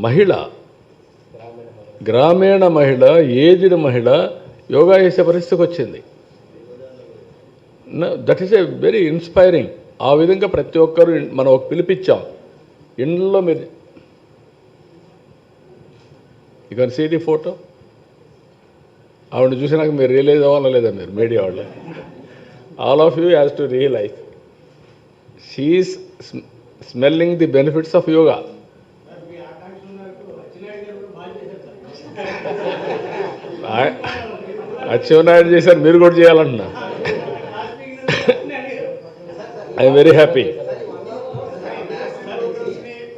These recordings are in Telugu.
మహిళ, గ్రామీణ మహిళ, ఏజ్డ్ మహిళ యోగా చేసే పరిస్థితికి వచ్చింది. That is a very inspiring. ఆ విధంగా ప్రతి ఒక్కరు మనం ఒక పిలిపించాం. ఇంట్లో మీరు you can see the photo. ఆవిడ చూసినాక మీరు రియలైజ్ అవ్వాలా లేదా? మీరు మీడియా వాళ్ళు all of you has to realise she is smelling the benefits of yoga. Atchannaidu చేశారు, మీరు కూడా చేయాలంటున్నా. I'm very happy.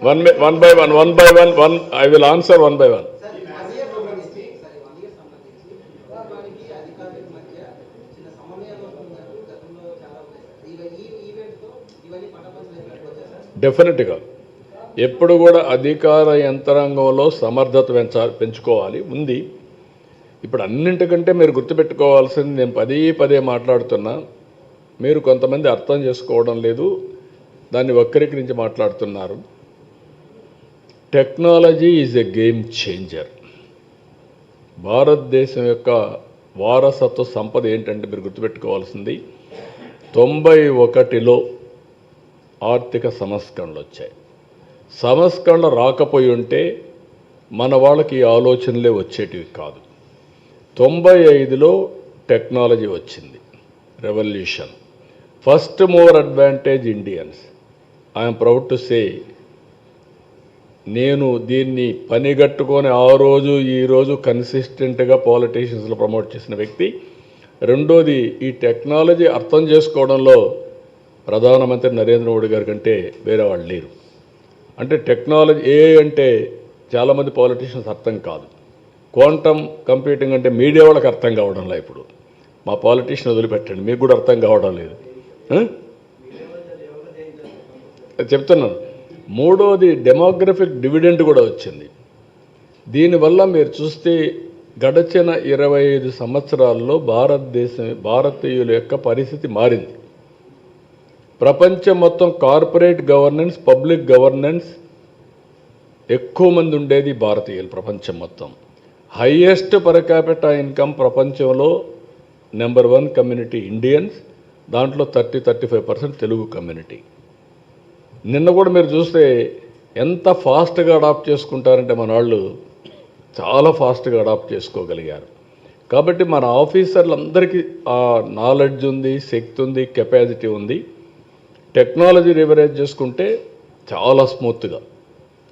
one by one. I will answer one by one. డెఫినెట్గా ఎప్పుడు కూడా అధికార యంత్రాంగంలో సమర్థత పెంచుకోవాలి ఉంది. ఇప్పుడు అన్నింటికంటే మీరు గుర్తుపెట్టుకోవాల్సింది, నేను పదే మాట్లాడుతున్నా, మీరు కొంతమంది అర్థం చేసుకోవడం లేదు, దాన్ని వక్రీకరించి మాట్లాడుతున్నారు. Technology is a game changer. భారతదేశం యొక్క వారసత్వ సంపద ఏంటంటే మీరు గుర్తుపెట్టుకోవాల్సింది, 91లో ఆర్థిక సంస్కరణలు వచ్చాయి. సంస్కరణలు రాకపోయి ఉంటే మన వాళ్ళకి ఈ ఆలోచనలే వచ్చేటివి కాదు. 95లో టెక్నాలజీ వచ్చింది, revolution. First mover advantage Indians. I'm proud to say, నేను దీన్ని పనిగట్టుకొని ఆ రోజు ఈరోజు కన్సిస్టెంట్గా పాలిటీషియన్స్లో ప్రమోట్ చేసిన వ్యక్తి. రెండోది, ఈ టెక్నాలజీ అర్థం చేసుకోవడంలో ప్రధానమంత్రి నరేంద్ర మోడీ గారి కంటే వేరే వాళ్ళు లేరు. అంటే టెక్నాలజీ అంటే చాలామంది పాలిటీషియన్స్ అర్థం కాదు. క్వాంటమ్ కంప్యూటింగ్ అంటే మీడియా వాళ్ళకి అర్థం కావడంలో, ఇప్పుడు మా పాలిటీషియన్ వదిలిపెట్టండి, మీకు కూడా అర్థం కావడం లేదు. చెప్తున్నాను. మూడోది, డెమోగ్రఫిక్ డివిడెండ్ కూడా వచ్చింది. దీనివల్ల మీరు చూస్తే గడచిన 25 సంవత్సరాల్లో భారతీయుల యొక్క పరిస్థితి మారింది. ప్రపంచం మొత్తం కార్పొరేట్ గవర్నెన్స్, పబ్లిక్ గవర్నెన్స్ ఎక్కువ మంది ఉండేది భారతీయులు. ప్రపంచం మొత్తం హైయెస్ట్ పర్ క్యాపిటా ఇన్కమ్ ప్రపంచంలో నెంబర్ 1 కమ్యూనిటీ ఇండియన్స్, దాంట్లో 30-35% తెలుగు కమ్యూనిటీ. నిన్న కూడా మీరు చూస్తే ఎంత ఫాస్ట్గా అడాప్ట్ చేసుకుంటారంటే మన వాళ్ళు చాలా ఫాస్ట్గా అడాప్ట్ చేసుకోగలిగారు. కాబట్టి మన ఆఫీసర్లందరికీ ఆ నాలెడ్జ్ ఉంది, శక్తి ఉంది, కెపాసిటీ ఉంది. టెక్నాలజీ రివరేజ్ చేసుకుంటే చాలా స్మూత్గా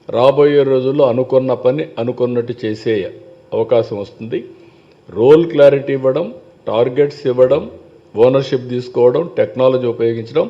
రాబోయే రోజుల్లో అనుకున్న పని అనుకున్నట్టు చేసే అవకాశం వస్తుంది. రోల్ క్లారిటీ ఇవ్వడం, టార్గెట్స్ ఇవ్వడం, ఓనర్షిప్ తీసుకోవడం, టెక్నాలజీ ఉపయోగించడం,